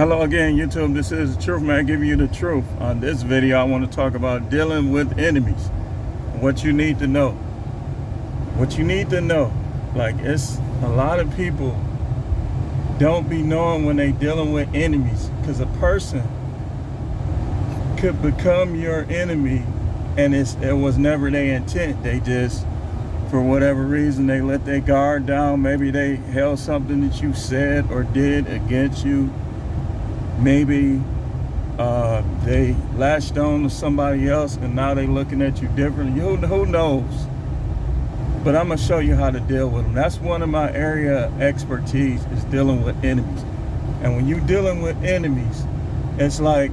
Hello again, YouTube. This is the Truth Man giving you the truth. On this video, I want to talk about dealing with enemies. What you need to know. What you need to know. Like, it's a lot of people don't be knowing when they dealing with enemies, because a person could become your enemy and it was never their intent. They just, for whatever reason, they let their guard down. Maybe they held something that you said or did against you. Maybe they latched on to somebody else and now they looking at you differently. Who knows? But I'm going to show you how to deal with them. That's one of my area of expertise, is dealing with enemies. And when you're dealing with enemies, it's like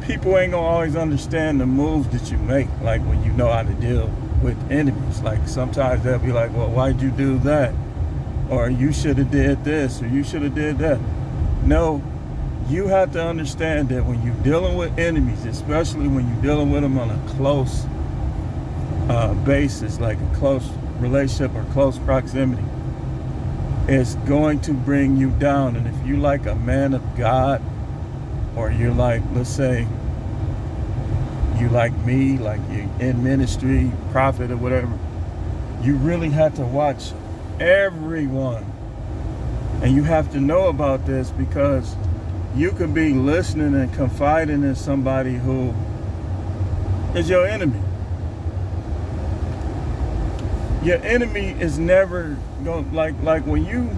people ain't going to always understand the moves that you make, like when you know how to deal with enemies. Like sometimes they'll be like, well, why'd you do that? Or you should have did this, or you should have did that. No. You have to understand that when you're dealing with enemies, especially when you're dealing with them on a close basis, like a close relationship or close proximity, it's going to bring you down. And if you like a man of God, or you're like, let's say, you like me, like you're in ministry, prophet or whatever, you really have to watch everyone. And you have to know about this, because you could be listening and confiding in somebody who is your enemy. Your enemy is never going, like when you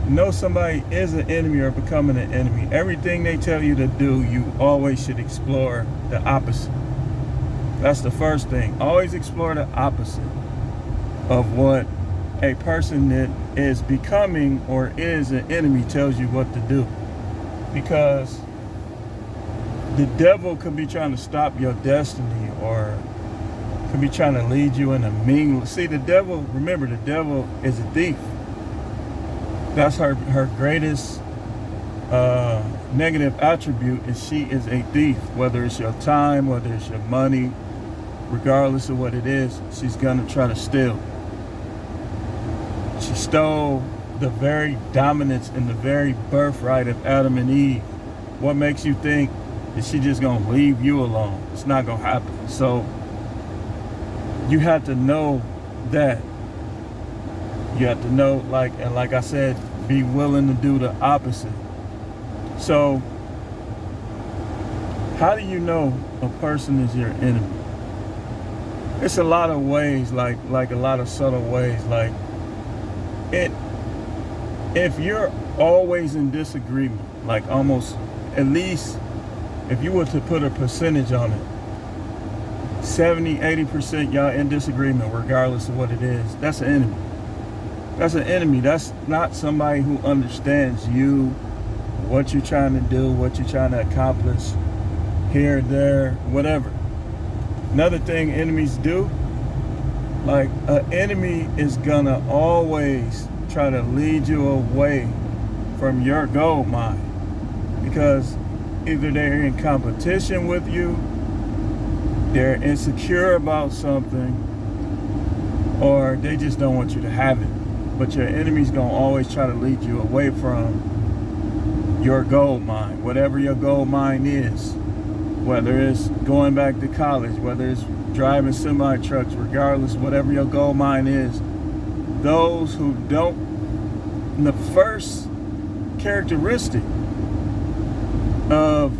know somebody is an enemy or becoming an enemy, everything they tell you to do, you always should explore the opposite. That's the first thing. Always explore the opposite of what a person that is becoming or is an enemy tells you what to do. Because the devil could be trying to stop your destiny, or could be trying to lead you in a mean. See, the devil, remember, the devil is a thief. That's her greatest negative attribute, is she is a thief. Whether it's your time, whether it's your money, regardless of what it is, she's gonna try to steal. She stole the very dominance and the very birthright of Adam and Eve. What makes you think that she just gonna leave you alone? It's not gonna happen. So you have to know that. You have to know, like I said, be willing to do the opposite. So how do you know a person is your enemy? It's a lot of ways, like a lot of subtle ways. Like if you're always in disagreement, like almost, at least if you were to put a percentage on it, 70-80% y'all in disagreement regardless of what it is, that's an enemy. That's an enemy. That's not somebody who understands you, what you're trying to do, what you're trying to accomplish, here, there, whatever. Another thing enemies do, like an enemy is gonna always try to lead you away from your goal mine, because either they're in competition with you, they're insecure about something, or they just don't want you to have it. But your enemy's gonna always try to lead you away from your gold mine, whatever your gold mine is, whether it's going back to college, whether it's driving semi trucks, regardless, whatever your gold mine is. Those who don't, the first characteristic of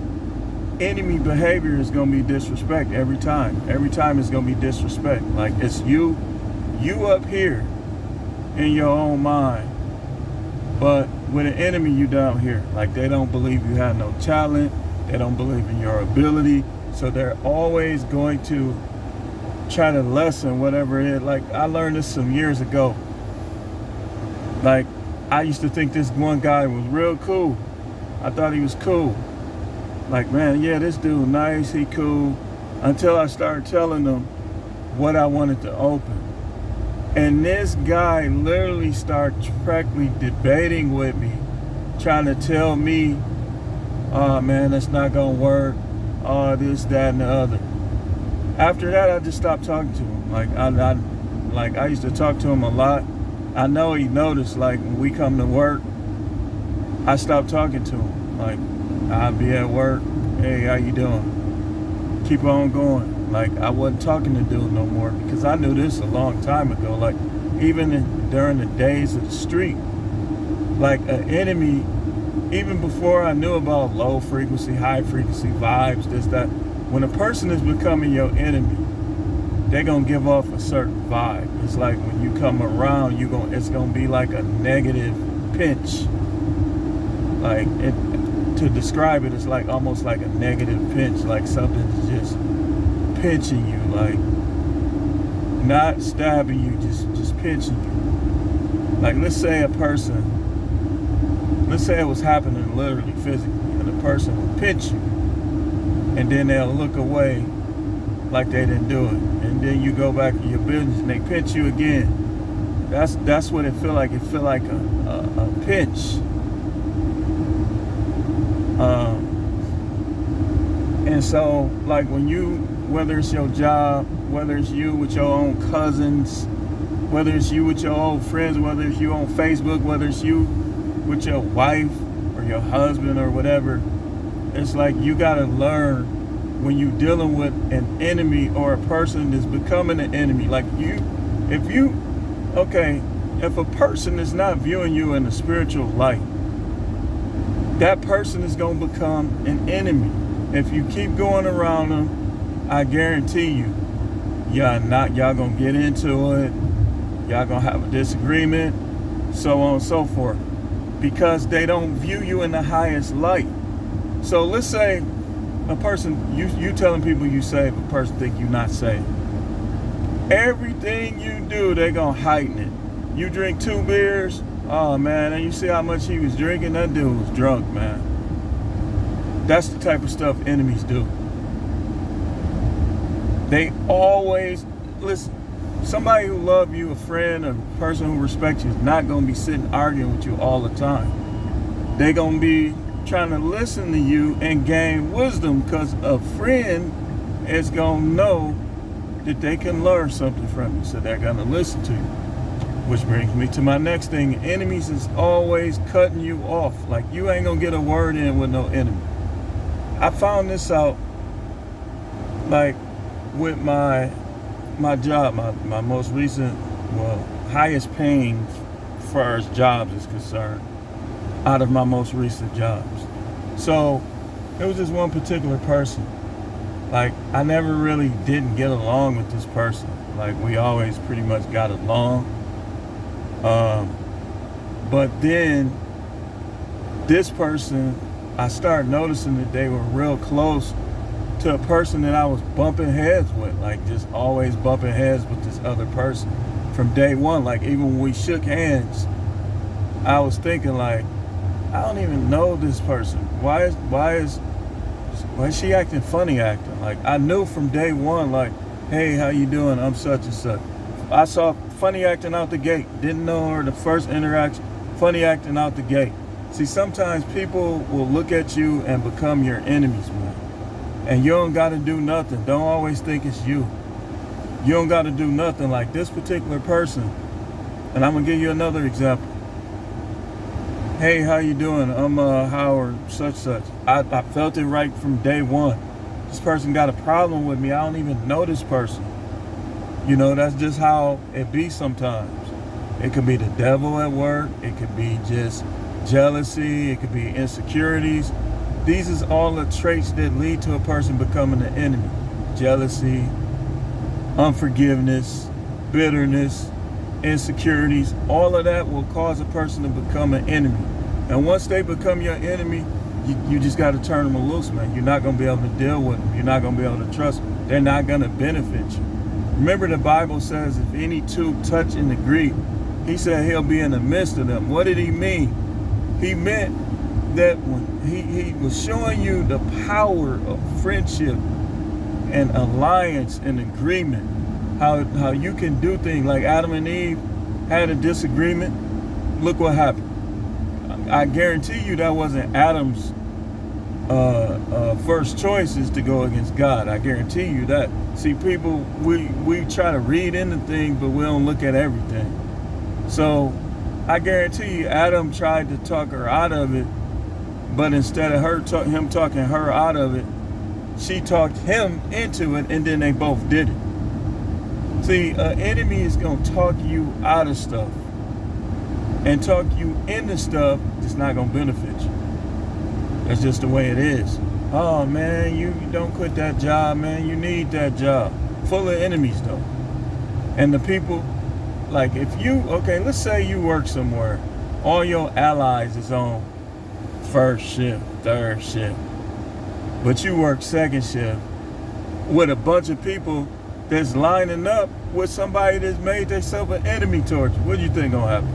enemy behavior is going to be disrespect every time. Every time it's going to be disrespect. Like, it's you up here in your own mind, but with an enemy, you down here. Like, they don't believe you have no talent. They don't believe in your ability. So they're always going to try to lessen whatever it is. Like, I learned this some years ago. Like, I used to think this one guy was real cool. I thought he was cool. Like, man, yeah, this dude nice, he cool. Until I started telling him what I wanted to open. And this guy literally started practically debating with me, trying to tell me, oh man, that's not gonna work. Oh, this, that, and the other. After that, I just stopped talking to him. Like I used to talk to him a lot. I know he noticed, like, when we come to work, I stopped talking to him. Like, I'll be at work. Hey, how you doing? Keep on going. Like, I wasn't talking to dude no more because I knew this a long time ago. Like, even during the days of the street, like an enemy, even before I knew about low frequency, high frequency vibes, this, that, when a person is becoming your enemy, they're gonna give off a certain vibe. It's like when you come around, it's gonna be like a negative pinch. Like to describe it, it's like almost like a negative pinch, like something's just pinching you, like not stabbing you, just pinching you. Like let's say it was happening literally physically, and the person will pinch you, and then they'll look away like they didn't do it, and then you go back to your business and they pinch you again. That's what it feel like. It feel like a pinch. And so like whether it's your job, whether it's you with your own cousins, whether it's you with your old friends, whether it's you on Facebook, whether it's you with your wife or your husband or whatever, it's like you gotta learn when you're dealing with an enemy or a person that's becoming an enemy. Like if a person is not viewing you in a spiritual light, that person is gonna become an enemy. If you keep going around them, I guarantee you, y'all gonna get into it, y'all gonna have a disagreement, so on and so forth, because they don't view you in the highest light. So let's say a person, you telling people you saved, a person think you not saved. Everything you do, they gonna heighten it. You drink 2 beers, oh man, and you see how much he was drinking, that dude was drunk, man. That's the type of stuff enemies do. They always, listen, somebody who loves you, a friend, a person who respects you, is not gonna be sitting arguing with you all the time. They gonna be trying to listen to you and gain wisdom, because a friend is gonna know that they can learn something from you, so they're gonna listen to you. Which brings me to my next thing. Enemies is always cutting you off. Like you ain't gonna get a word in with no enemy. I found this out like with my job, my most recent, highest paying as far as jobs is concerned, out of my most recent jobs. So it was this one particular person. Like I never really didn't get along with this person. Like we always pretty much got along. But then this person, I started noticing that they were real close to a person that I was bumping heads with, like just always bumping heads with this other person from day one. Like even when we shook hands, I was thinking like, I don't even know this person. Why is she acting funny acting? Like I knew from day one, like, hey, how you doing? I'm such and such. I saw funny acting out the gate. Didn't know her the first interaction. Funny acting out the gate. See, sometimes people will look at you and become your enemies, man. And you don't got to do nothing. Don't always think it's you. You don't got to do nothing. Like this particular person, and I'm going to give you another example. Hey, how you doing? I'm Howard, such. I felt it right from day one. This person got a problem with me. I don't even know this person. You know, that's just how it be sometimes. It could be the devil at work. It could be just jealousy. It could be insecurities. These is all the traits that lead to a person becoming an enemy. Jealousy, unforgiveness, bitterness, insecurities. All of that will cause a person to become an enemy. And once they become your enemy, you just got to turn them loose, man. You're not going to be able to deal with them. You're not going to be able to trust them. They're not going to benefit you. Remember, the Bible says if any two touch and agree, he said he'll be in the midst of them. What did he mean? He meant that when he was showing you the power of friendship and alliance and agreement, how you can do things. Like Adam and Eve had a disagreement. Look what happened. I guarantee you that wasn't Adam's first choice is to go against God. I guarantee you that. See, people, we try to read into things, but we don't look at everything. So I guarantee you Adam tried to talk her out of it But instead of him talking her out of it, she talked him into it, and then they both did it. See, an enemy is going to talk you out of stuff and talk you into stuff that's not going to benefit you. That's just the way it is. Oh, man, you don't quit that job, man. You need that job. Full of enemies, though. And the people, like, let's say you work somewhere. All your allies is on first shift, third shift. But you work second shift with a bunch of people that's lining up with somebody that's made themselves an enemy towards you. What do you think gonna happen?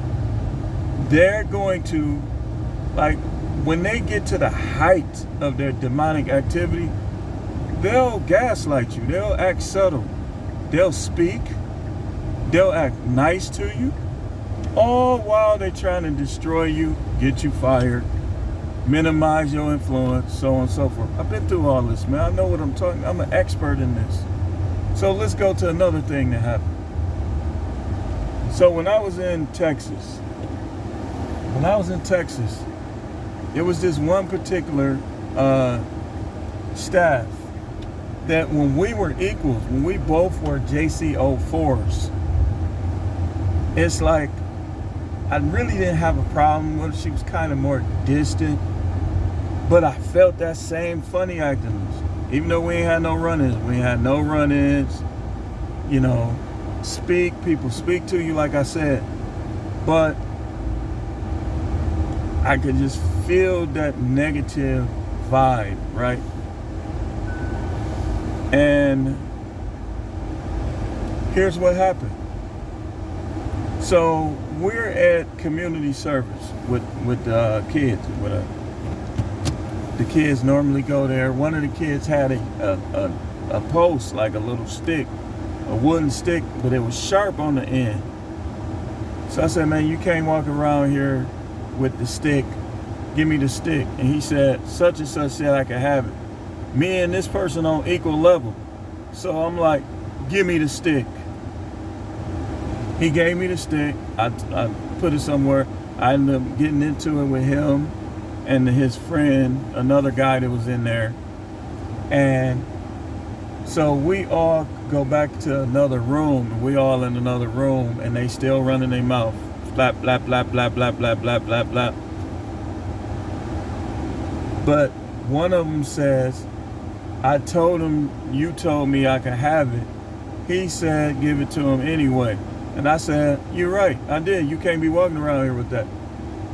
They're going to, like, when they get to the height of their demonic activity, they'll gaslight you. They'll act subtle. They'll speak. They'll act nice to you, all while they're trying to destroy you, get you fired, minimize your influence, so on and so forth. I've been through all this, man. I know what I'm talking about. I'm an expert in this. So let's go to another thing that happened. So when I was in Texas, it was this one particular staff that when we were equals, when we both were JC04s, it's like I really didn't have a problem with her. She was kind of more distant, but I felt that same funny acting. Even though we ain't had no run-ins, you know, people speak to you, like I said, but I could just feel that negative vibe, right? And here's what happened. So we're at community service with kids. The kids normally go there. One of the kids had a post, like a little stick, a wooden stick, but it was sharp on the end. So I said, man, you can't walk around here with the stick. Give me the stick. And he said, such and such said I could have it. Me and this person on equal level. So I'm like, give me the stick. He gave me the stick. I put it somewhere. I ended up getting into it with him and his friend, another guy that was in there. And so we all go back to another room. We all in another room, and they still running their mouth. Blap, blap, blap, blap, blap, blap, blap, blap, blap. But one of them says, I told him you told me I could have it. He said, give it to him anyway. And I said, you're right, I did. You can't be walking around here with that.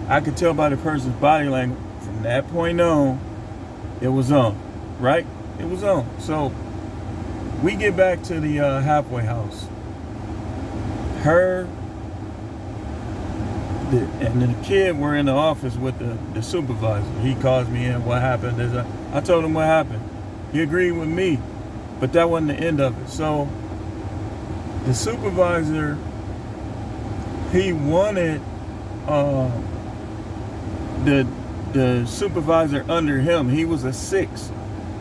I could tell by the person's body language. From that point on, it was on, right? It was on. So we get back to the halfway house. And the kid were in the office with the supervisor. He calls me in, what happened? I told him what happened. He agreed with me, but that wasn't the end of it. So the supervisor, he wanted the supervisor under him. He was a 6.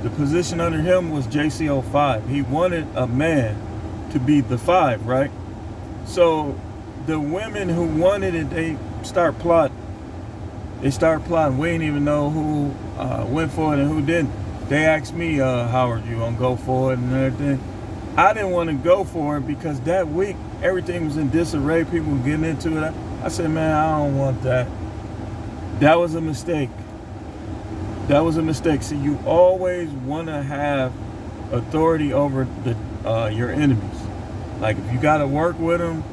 The position under him was JC05. He wanted a man to be the 5, right? So the women who wanted it, they start plotting. We didn't even know who went for it and who didn't. They asked me, Howard, you gonna go for it and everything? I didn't want to go for it because that week, everything was in disarray. People were getting into it. I said, man, I don't want that. That was a mistake. See, you always want to have authority over your enemies. Like, if you got to work with them,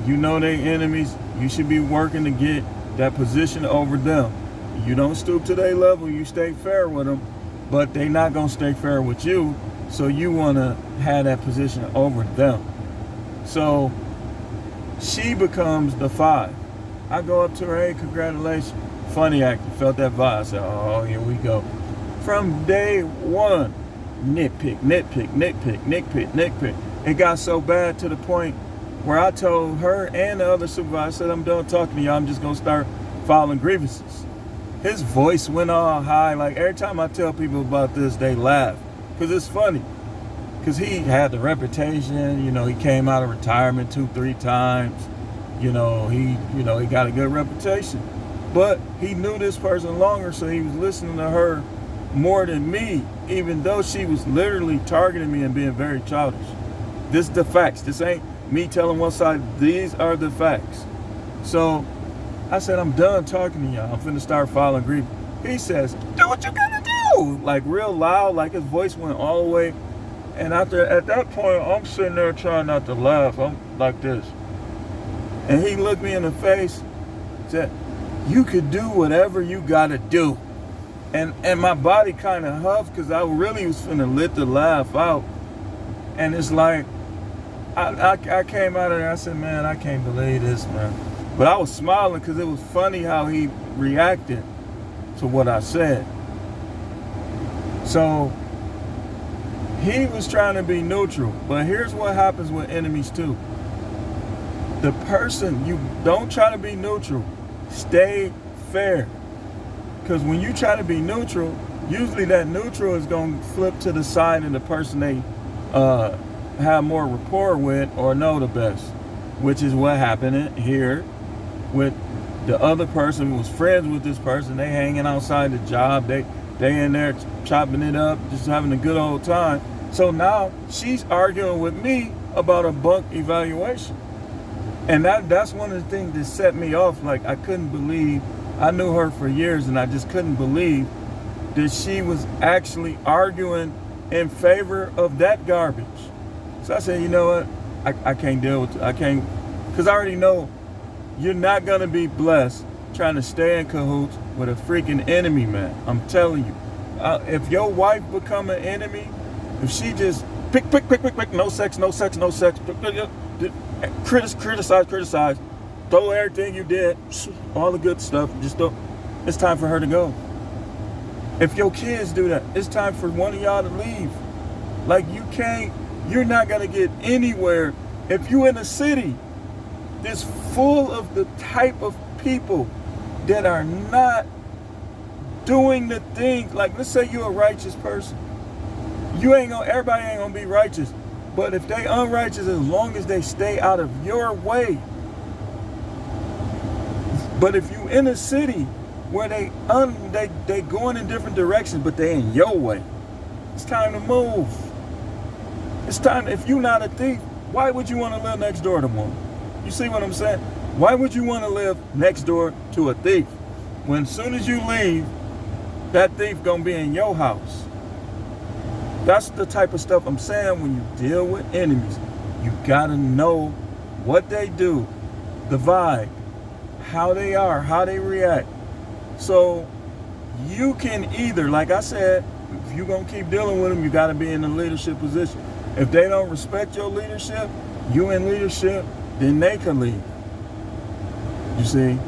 you know they enemies, you should be working to get that position over them. You don't stoop to their level, you stay fair with them, but they not going to stay fair with you, so you want to have that position over them. So she becomes the 5. I go up to her, hey, congratulations. Funny acting, felt that vibe. I said, oh, here we go. From day one, nitpick. It got so bad to the point where I told her and the other supervisor, I said, I'm done talking to you. I'm just going to start filing grievances. His voice went all high. Like, every time I tell people about this, they laugh. Because it's funny. Because he had the reputation. You know, he came out of retirement 2-3 times. He got a good reputation. But he knew this person longer, so he was listening to her more than me, even though she was literally targeting me and being very childish. This is the facts. This ain't me telling one side. These are the facts. So I said, I'm done talking to y'all. I'm finna start filing grief. He says, do what you gotta do. Like real loud, like his voice went all the way. And at that point, I'm sitting there trying not to laugh. I'm like this. And he looked me in the face, said, you could do whatever you gotta do. And my body kind of huffed because I really was finna let the laugh out. And it's like, I came out of there, I said, man, I can't believe this, man. But I was smiling because it was funny how he reacted to what I said. So he was trying to be neutral. But here's what happens with enemies too. The person, you don't try to be neutral. Stay fair. Because when you try to be neutral, usually that neutral is going to flip to the side of the person they have more rapport with or know the best. Which is what happened here with the other person who was friends with this person. They hanging outside the job. They in there chopping it up, just having a good old time. So now she's arguing with me about a bunk evaluation. And that's one of the things that set me off. Like, I couldn't believe, I knew her for years and I just couldn't believe that she was actually arguing in favor of that garbage. So I said, you know what? I can't deal with it. I can't, because I already know you're not going to be blessed trying to stay in cahoots with a freaking enemy, man. I'm telling you. If your wife become an enemy, if she just pick, no sex, criticize, throw everything you did, all the good stuff, just don't, it's time for her to go. If your kids do that, it's time for one of y'all to leave. Like, you're not gonna get anywhere if you in a city that's full of the type of people that are not doing the things. Like, let's say you're a righteous person. Everybody ain't gonna be righteous. But if they unrighteous, as long as they stay out of your way. But if you in a city where they going in different directions, but they in your way, it's time to move. It's time. If you're not a thief, why would you want to live next door to one? You see what I'm saying? Why would you want to live next door to a thief when as soon as you leave, that thief gonna be in your house? That's the type of stuff I'm saying. When you deal with enemies, you gotta know what they do, the vibe, how they are, how they react. So you can either, like I said, if you're gonna keep dealing with them, you gotta be in a leadership position. If they don't respect your leadership, you in leadership, then they can leave. You see?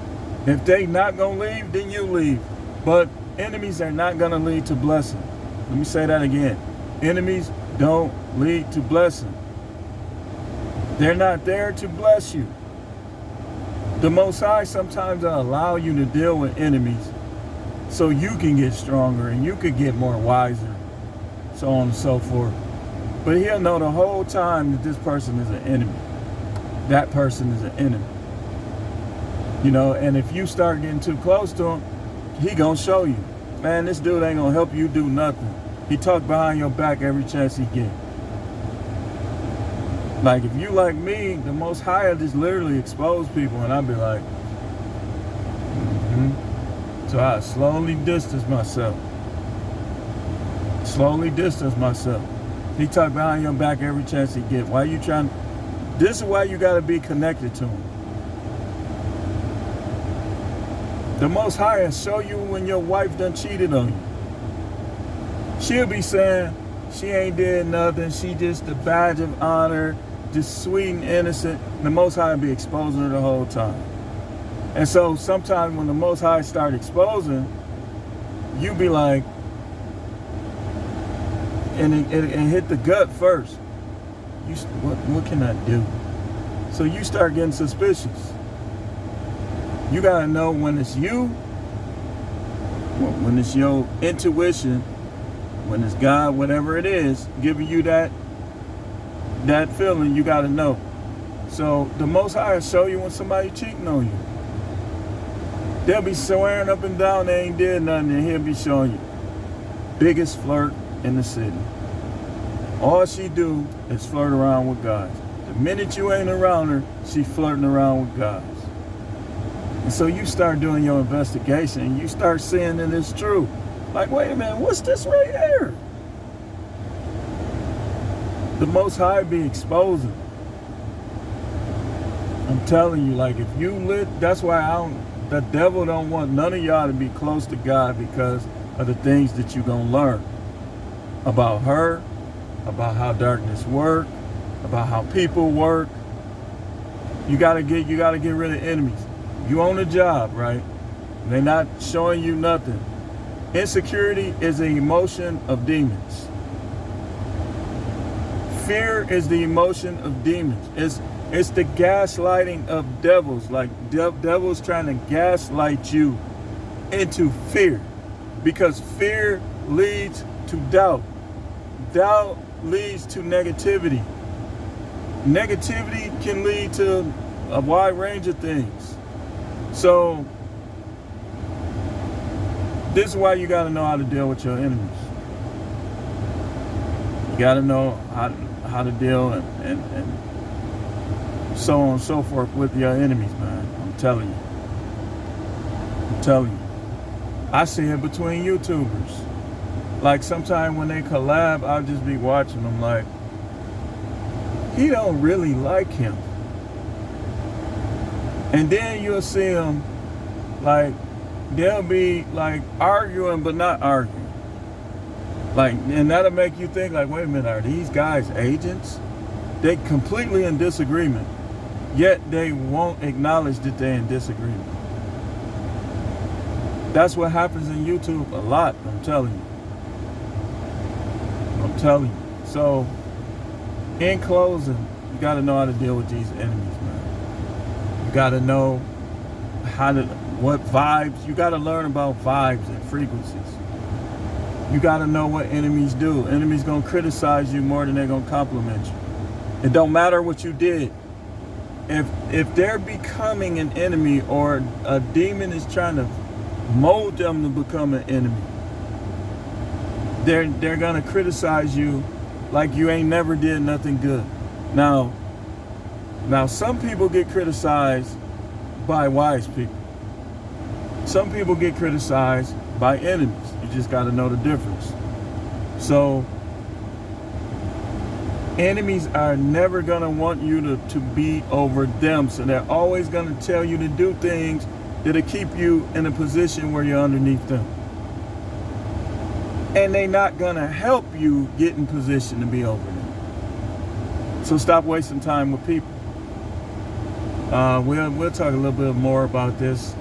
If they not gonna leave, then you leave. But enemies are not gonna lead to blessing. Let me say that again. Enemies don't lead to blessing. They're not there to bless you. The Most High sometimes will allow you to deal with enemies so you can get stronger and you could get more wiser, so on and so forth. But he'll know the whole time that this person is an enemy. That person is an enemy. You know, and if you start getting too close to him, he gonna show you. Man, this dude ain't gonna help you do nothing. He talk behind your back every chance he get. Like, if you like me, the Most High will just literally expose people, and I'll be like, So I slowly distance myself. He talk behind your back every chance he get. Why you trying? This is why you got to be connected to him. The Most High will show you when your wife done cheated on you. She'll be saying she ain't did nothing. She just a badge of honor, just sweet and innocent. The Most High will be exposing her the whole time. And so sometimes when the Most High start exposing, you be like, and hit the gut first. What can I do? So you start getting suspicious. You gotta know when it's you, when it's your intuition, when it's God, whatever it is, giving you that feeling. You gotta know. So the Most High will show you when somebody cheating on you. They'll be swearing up and down they ain't did nothing, and he'll be showing you biggest flirt in the city. All she do is flirt around with guys. The minute you ain't around her, she flirting around with guys. And so you start doing your investigation and you start seeing that it's true. Like, wait a minute, what's this right here? The Most High be exposing. I'm telling you, like, if you that's why the devil don't want none of y'all to be close to God, because of the things that you're gonna learn about her, about how darkness work, about how people work. You gotta get rid of enemies. You own a job, right? They're not showing you nothing. Insecurity is an emotion of demons. Fear is the emotion of demons. It's the gaslighting of devils. Like devils trying to gaslight you into fear, because fear leads to doubt. Doubt leads to negativity. Negativity can lead to a wide range of things. So this is why you got to know how to deal with your enemies. You got to know how to deal and so on and so forth with your enemies, man. I'm telling you. I see it between YouTubers. Like, sometimes when they collab, I'll just be watching them like, he don't really like him. And then you'll see them, like, they'll be like arguing but not arguing. Like, and that'll make you think, like, wait a minute, are these guys agents? They completely in disagreement, yet they won't acknowledge that they're in disagreement. That's what happens in YouTube a lot, I'm telling you. So, in closing, you got to know how to deal with these enemies, man. You got to know what vibes. You got to learn about vibes and frequencies. You got to know what enemies do. Enemies going to criticize you more than they're going to compliment you. It don't matter what you did. If they're becoming an enemy, or a demon is trying to mold them to become an enemy, they're gonna criticize you like you ain't never did nothing good. Now some people get criticized by wise people. Some people get criticized by enemies. You just got to know the difference. So enemies are never gonna want you to be over them. So they're always gonna tell you to do things that'll keep you in a position where you're underneath them. And they're not gonna help you get in position to be over them. So stop wasting time with people. We'll talk a little bit more about this.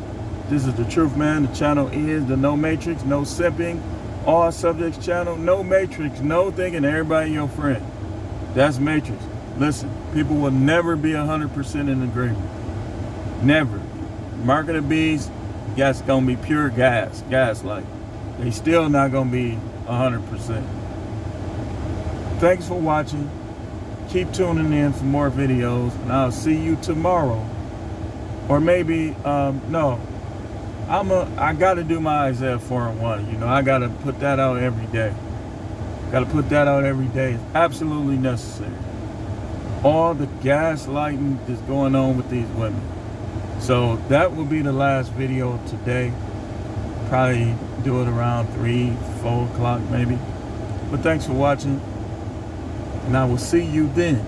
This is The Truth Man. The channel is the No Matrix, No Simping, All Subjects channel. No Matrix, no thinking everybody your friend. That's Matrix. Listen, people will never be 100% in agreement. Never. Market of bees, gas gonna be pure gaslight. They still not gonna be 100%. Thanks for watching. Keep tuning in for more videos, and I'll see you tomorrow. Or maybe, no. I gotta do my Isaiah 4:1. You know, I gotta put that out every day. It's absolutely necessary. All the gaslighting that's going on with these women. So that will be the last video today. Probably do it around 3, 4 o'clock maybe. But thanks for watching, and I will see you then.